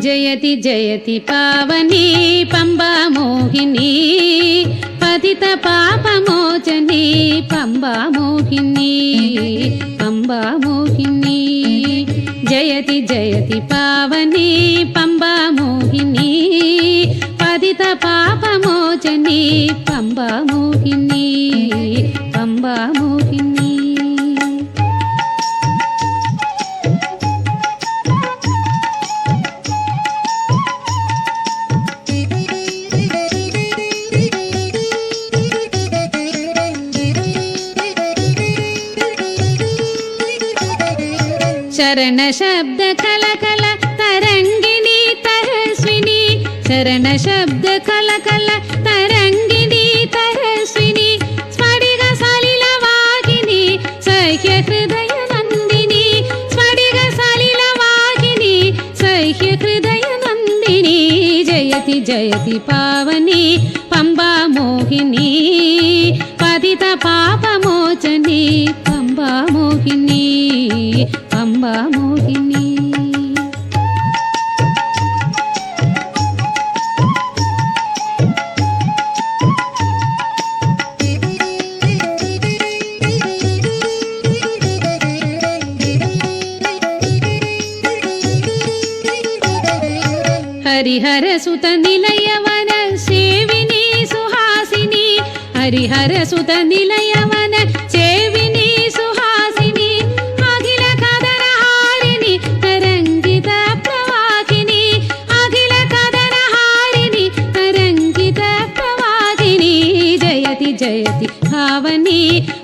జయతి జయతి పావని పంబా మోహిని పతిత పాపమోచని పంబా మోహిని పంబా మోహిని జయతి జయతి పావని పంబా మోహిని పతిత పాపమోచని పంబా మోహిని పంబా మోహిని శరణ శబ్ద కలకల తరంగిణి తరస్విని శరణ శబ్ద కలకల తరంగిణి తరస్విని స్ఫటిక సలిల వాగిని సహ్య హృదయ నందిని స్ఫటిక సలిల వాగిని సహ్య హృదయ నందిని జయతి జయతి పావని పంబా మోహిని పతిత పాపమోచని పంబా మోహిని పంబా మోహిని హరిహర సుత నిలయవన సేవిని సుహాసిని హరిహర సుత నిలయవన సేవిని సుహాసిని అఖిల కదన హారిణి తరంగిత ప్రవాహిని అఖిల కదన హారిణి తరంగిత ప్రవాహిని జయతి జయతి భావని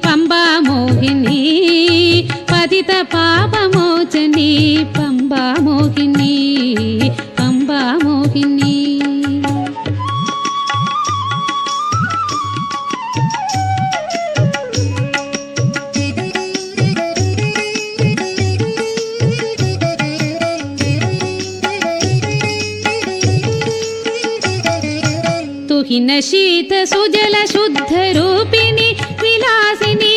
పంబా మోహిని పతిత పాపమోచని పంబా మోహిని పంబా మోహిని तुहिन शीत सुजल शुद्ध रूपिणी विलासिनी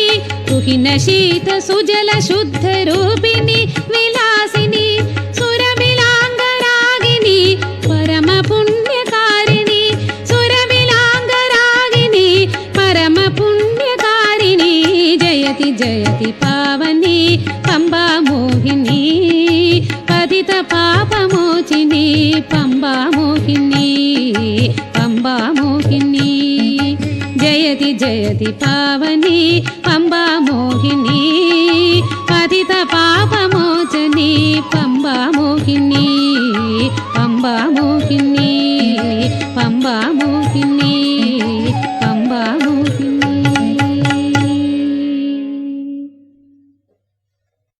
तुहिन शीत सुजल शुद्ध रूपिणी विलासिनी सुरविलांगरागिनी परम पुण्यकारिणी सुरविलांगरागिनी परम पुण्यकारिणी जयति जयति पावनी पंबा मोहिनी पतित पापमोचिनी पंबा मोहिनी पंबा मोहिनी जयति जयति पावनी पंबा मोहिनी पतित पापमोचनी पंबा मोहिनी पंबा मोहिनी।